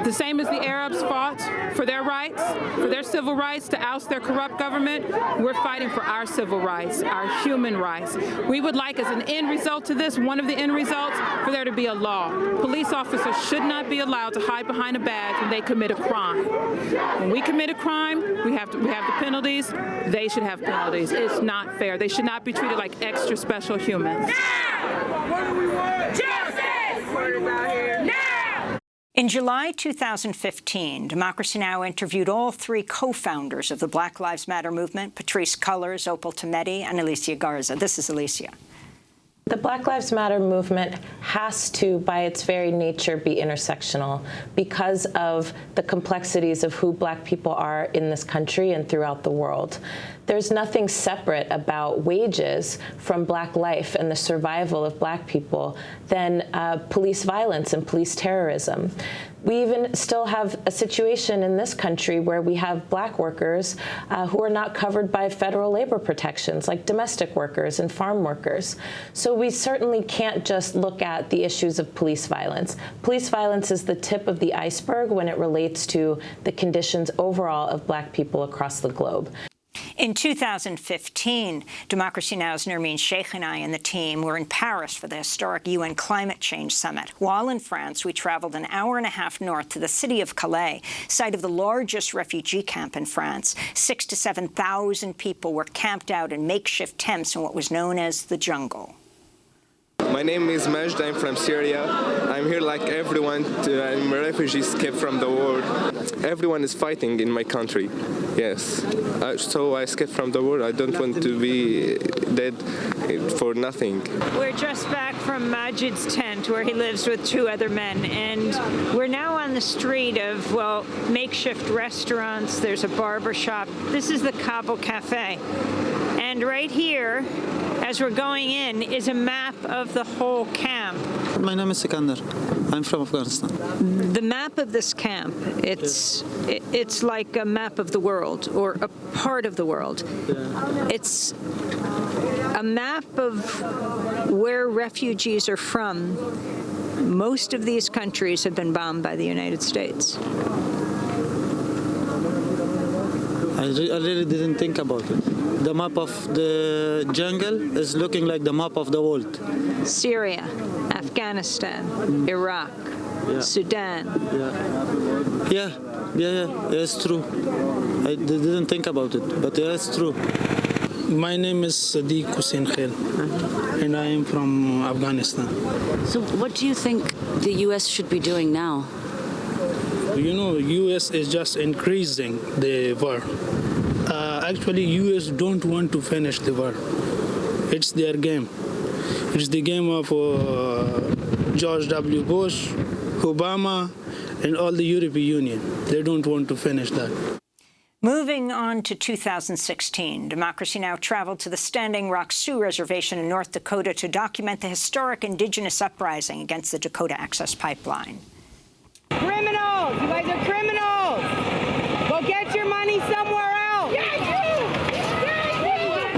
The same as the Arabs fought for their rights, for their civil rights, to oust their corrupt government, we're fighting for our civil rights, our human rights. We would like, as an end result to this, one of the end results, for there to be a law. Police officers should not be allowed to hide behind a badge when they commit a crime. When we commit a crime, we have the penalties. They should have penalties. It's not fair. They should not be treated like extra special humans. What do we want? Justice! Word is out here. Now! In July 2015, Democracy Now! Interviewed all three co-founders of the Black Lives Matter movement, Patrisse Cullors, Opal Tometi, and Alicia Garza. This is Alicia. The Black Lives Matter movement has to, by its very nature, be intersectional because of the complexities of who Black people are in this country and throughout the world. There's nothing separate about wages from Black life and the survival of Black people than police violence and police terrorism. We even still have a situation in this country where we have Black workers who are not covered by federal labor protections, like domestic workers and farm workers. So we certainly can't just look at the issues of police violence. Police violence is the tip of the iceberg when it relates to the conditions overall of Black people across the globe. In 2015, Democracy Now!'s Nermeen Sheikh and I and the team were in Paris for the historic UN Climate Change Summit. While in France, we traveled an hour and a half north to the city of Calais, site of the largest refugee camp in France. 6,000 to 7,000 people were camped out in makeshift tents in what was known as the jungle. My name is Majd. I'm from Syria. I'm here like everyone. I'm a refugee escaped from the war. Everyone is fighting in my country. Yes. So I escaped from the war. I don't want to be dead for nothing. We're just back from Majid's tent where he lives with two other men, and we're now on the street of, well, makeshift restaurants. There's a barber shop. This is the Kabul Cafe. And right here, as we're going in, is a map of the whole camp. My name is Sikandar. I'm from Afghanistan. The map of this camp, it's like a map of the world, or a part of the world. It's a map of where refugees are from. Most of these countries have been bombed by the United States. I really didn't think about it. The map of the jungle is looking like the map of the world. Syria, Afghanistan, Iraq, Sudan. Yeah, it's true. I didn't think about it, but yeah, it's true. My name is Sadiq Hussein Khail, and I am from Afghanistan. So what do you think the U.S. should be doing now? You know, U.S. is just increasing the war. Actually, U.S. don't want to finish the war. It's their game. It's the game of George W. Bush, Obama, and all the European Union. They don't want to finish that. Moving on to 2016, Democracy Now! Traveled to the Standing Rock Sioux Reservation in North Dakota to document the historic indigenous uprising against the Dakota Access Pipeline. Criminals! You guys are criminals! Go get your money somewhere else!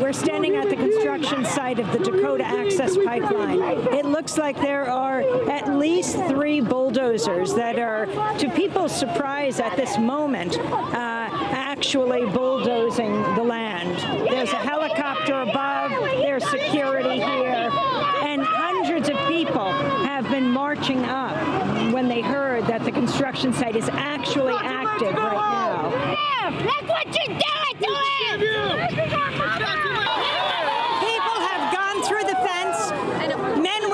We're standing at the construction site of the Dakota Access Pipeline. It looks like there are at least 3 bulldozers that are, to people's surprise at this moment, actually bulldozing the land. There's a helicopter above, there's security here, and hundreds of people have been marching up when they heard that the construction site is actually active right now. Look what you're doing to him! People have gone through the fence, men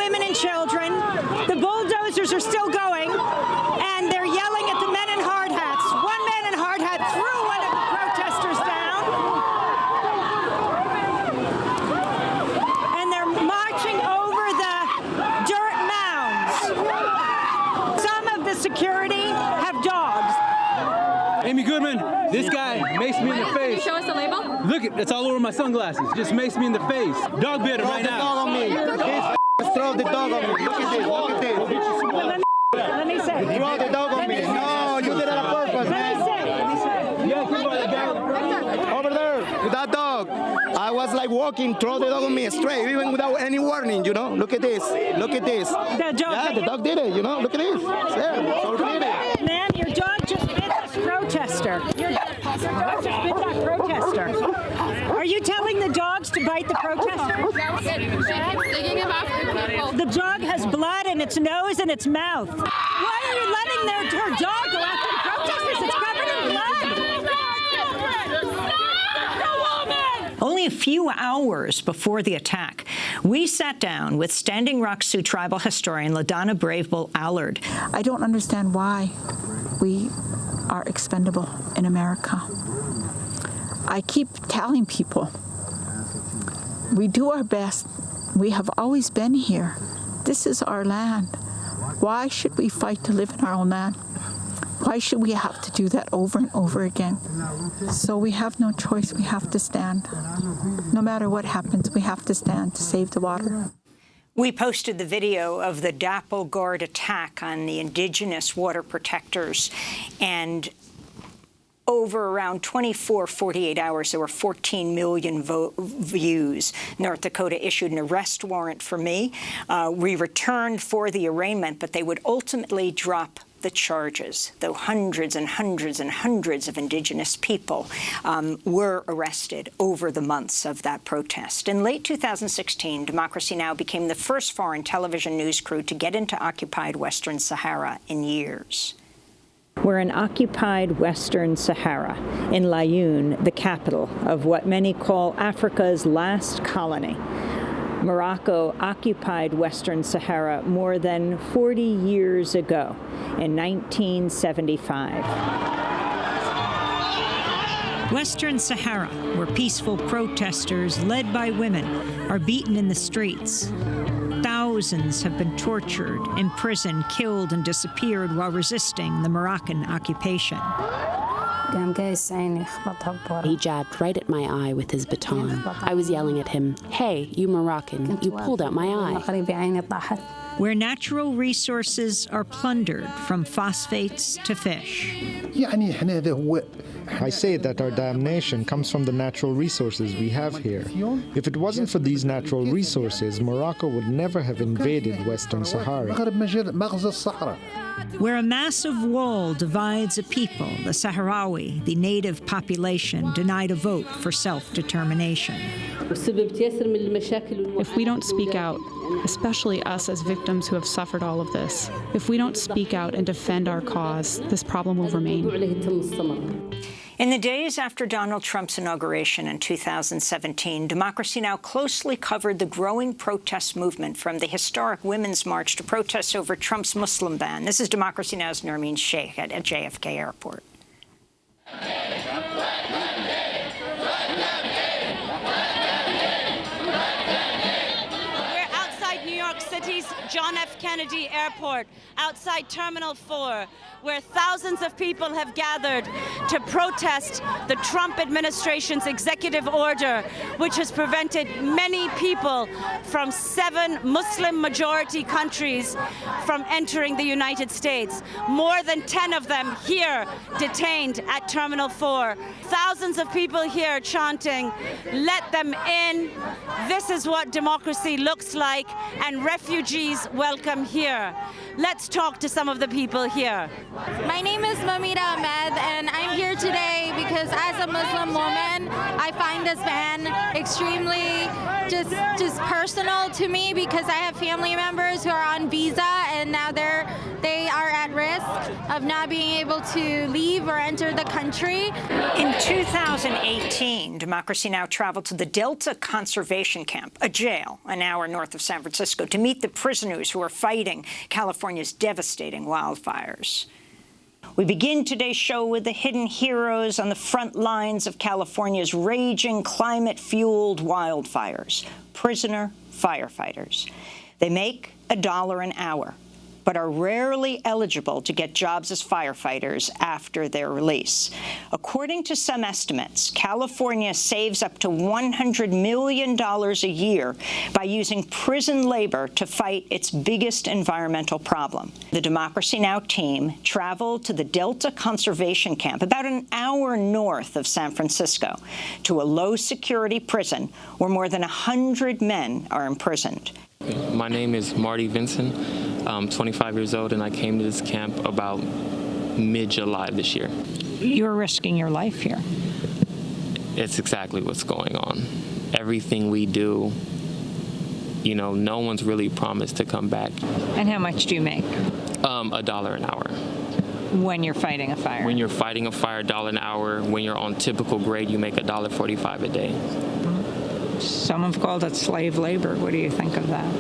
This guy makes me in the face. Can you show us the label? Look, it's all over my sunglasses. Just makes me in the face. Dog bit him right now. Dog on me. Throw the dog on me. Look at this. Look at this. Let me say. Throw the dog on me. No, you did it on purpose, man. Over there, with that dog. I was like walking, throw the dog on me straight, even without any warning, you know. Look at this. Look at this. The dog did it, you know. Look at this. Yeah, so did it. Man, your dog just bit this protester. Your dog just bit that protester. Are you telling the dogs to bite the protesters? The dog has blood in its nose and its mouth. Why are you letting her dog go after the protesters? It's covered in blood. Only a few hours before the attack, we sat down with Standing Rock Sioux tribal historian LaDonna Bravebull Allard. I don't understand why we are expendable in America. I keep telling people, we do our best. We have always been here. This is our land. Why should we fight to live in our own land? Why should we have to do that over and over again? So we have no choice. We have to stand. No matter what happens, we have to stand to save the water. We posted the video of the DAPO Guard attack on the indigenous water protectors, and over around 48 hours, there were 14 million views. North Dakota issued an arrest warrant for me. We returned for the arraignment, but they would ultimately drop the charges, though hundreds and hundreds and hundreds of indigenous people were arrested over the months of that protest. In late 2016, Democracy Now! Became the first foreign television news crew to get into occupied Western Sahara in years. We're in occupied Western Sahara, in Laayoune, the capital of what many call Africa's last colony. Morocco occupied Western Sahara more than 40 years ago, in 1975. Western Sahara, where peaceful protesters, led by women, are beaten in the streets. Thousands have been tortured, imprisoned, killed, and disappeared while resisting the Moroccan occupation. He jabbed right at my eye with his baton. I was yelling at him, "Hey, you Moroccan, you pulled out my eye." Where natural resources are plundered, from phosphates to fish. I say that our damnation comes from the natural resources we have here. If it wasn't for these natural resources, Morocco would never have invaded Western Sahara. Where a massive wall divides a people, the Sahrawi, the native population, denied a vote for self-determination. If we don't speak out, especially us as victims who have suffered all of this, if we don't speak out and defend our cause, this problem will remain. In the days after Donald Trump's inauguration in 2017, Democracy Now! Closely covered the growing protest movement, from the historic Women's March to protests over Trump's Muslim ban. This is Democracy Now!'s Nermeen Sheikh at JFK Airport. We're outside New York City's John F. Kennedy Airport, outside Terminal 4, where thousands of people have gathered to protest the Trump administration's executive order, which has prevented many people from 7 Muslim-majority countries from entering the United States. More than 10 of them here detained at Terminal 4. Thousands of people here chanting, "Let them in. This is what democracy looks like, and refugees welcome here." Let's talk to some of the people here. My name is Mamita Ahmed, and I'm here today because as a Muslim woman, I find this ban extremely just personal to me, because I have family members who are on visa and now they are at risk of not being able to leave or enter the country. In 2018, Democracy Now! Traveled to the Delta Conservation Camp, a jail an hour north of San Francisco, to meet the prisoners who are fighting California's devastating wildfires. We begin today's show with the hidden heroes on the front lines of California's raging climate-fueled wildfires, prisoner firefighters. They make $1 an hour, but are rarely eligible to get jobs as firefighters after their release. According to some estimates, California saves up to $100 million a year by using prison labor to fight its biggest environmental problem. The Democracy Now! Team traveled to the Delta Conservation Camp, about an hour north of San Francisco, to a low-security prison where more than 100 men are imprisoned. My name is Marty Vinson. I'm 25 years old, and I came to this camp about mid-July this year. You're risking your life here. It's exactly what's going on. Everything we do, you know, no one's really promised to come back. And how much do you make? $1 an hour. When you're fighting a fire? When you're fighting a fire, $1 an hour. When you're on typical grade, you make $1.45 a day. Some have called it slave labor. What do you think of that?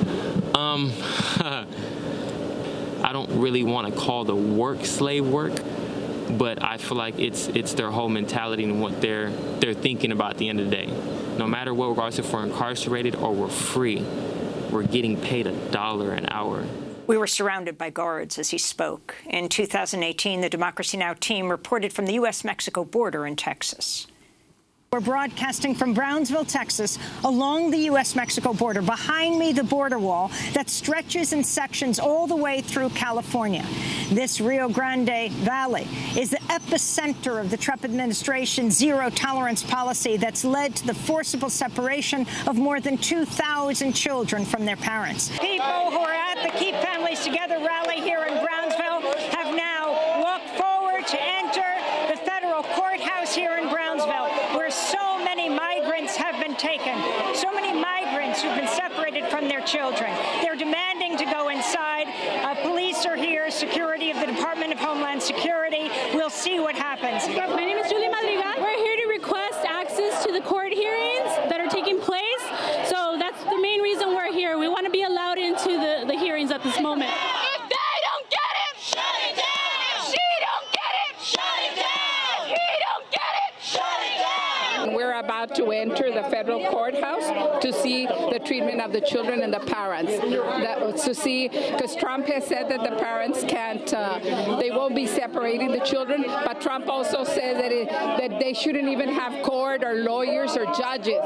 I don't really want to call the work slave work, but I feel like it's their whole mentality and what they're thinking about at the end of the day. No matter what, regardless if we're incarcerated or we're free, we're getting paid $1 an hour. We were surrounded by guards as he spoke. In 2018, the Democracy Now! Team reported from the U.S.-Mexico border in Texas. We're broadcasting from Brownsville, Texas, along the U.S.-Mexico border. Behind me, the border wall that stretches in sections all the way through California. This Rio Grande Valley is the epicenter of the Trump administration's zero-tolerance policy that's led to the forcible separation of more than 2,000 children from their parents. People who are at the Keep Families Together rally here in Brownsville have now walked forward to enter the federal courthouse here in Brownsville, where so many migrants have been taken, so many migrants who've been separated from their children. They're demanding to go inside. Police are here, security of the Department of Homeland Security. We'll see what happens. My name is Julie Madrigal. We're here to request access to the court hearings that are taking place. So that's the main reason we're here. We want to be allowed into the hearings at this moment. If they don't get it, shut it down. She don't get it, shut it down. He don't get it, shut it down. We're about to enter the federal courthouse to see the treatment of the children and the parents. To see, because Trump has said that the parents can't, they won't be separating the children, but Trump also said that they shouldn't even have court or lawyers or judges.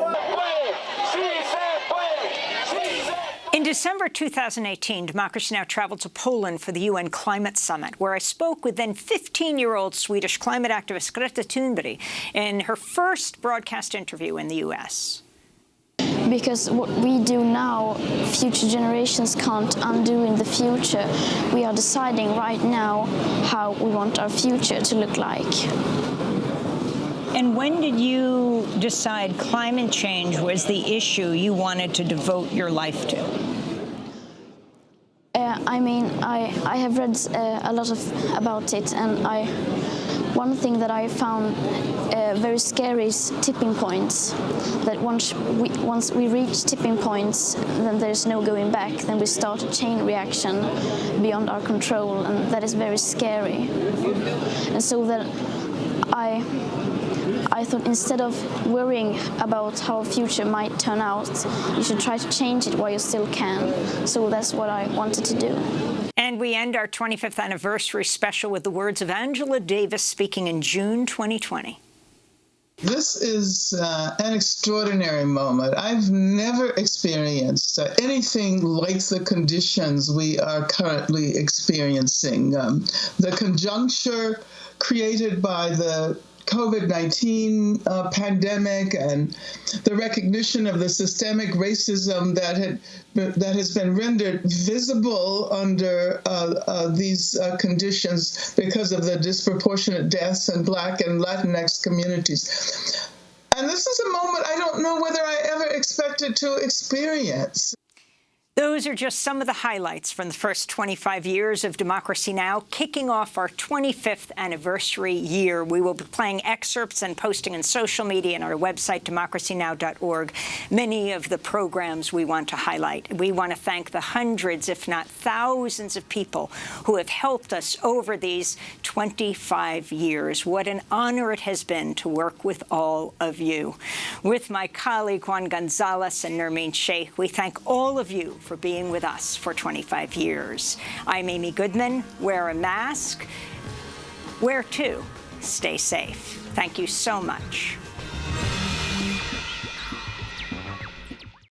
In December 2018, Democracy Now! Traveled to Poland for the UN Climate Summit, where I spoke with then 15-year-old Swedish climate activist Greta Thunberg in her first broadcast interview in the U.S. Because what we do now, future generations can't undo in the future. We are deciding right now how we want our future to look like. And when did you decide climate change was the issue you wanted to devote your life to? I mean, I have read a lot about it, and one thing that I found very scary is tipping points. That once we reach tipping points, then there's no going back. Then we start a chain reaction beyond our control, and that is very scary. And so that I thought instead of worrying about how a future might turn out, you should try to change it while you still can. So that's what I wanted to do. And we end our 25th anniversary special with the words of Angela Davis speaking in June 2020. This is an extraordinary moment. I've never experienced anything like the conditions we are currently experiencing. The conjuncture created by the COVID-19 pandemic and the recognition of the systemic racism that has been rendered visible under these conditions because of the disproportionate deaths in Black and Latinx communities. And this is a moment I don't know whether I ever expected to experience. Those are just some of the highlights from the first 25 years of Democracy Now! Kicking off our 25th anniversary year. We will be playing excerpts and posting on social media and our website, DemocracyNow.org, many of the programs we want to highlight. We want to thank the hundreds, if not thousands, of people who have helped us over these 25 years. What an honor it has been to work with all of you. With my colleague Juan Gonzalez and Nermeen Sheikh, we thank all of you for for being with us for 25 years. I'm Amy Goodman. Wear a mask. Where to? Stay safe. Thank you so much.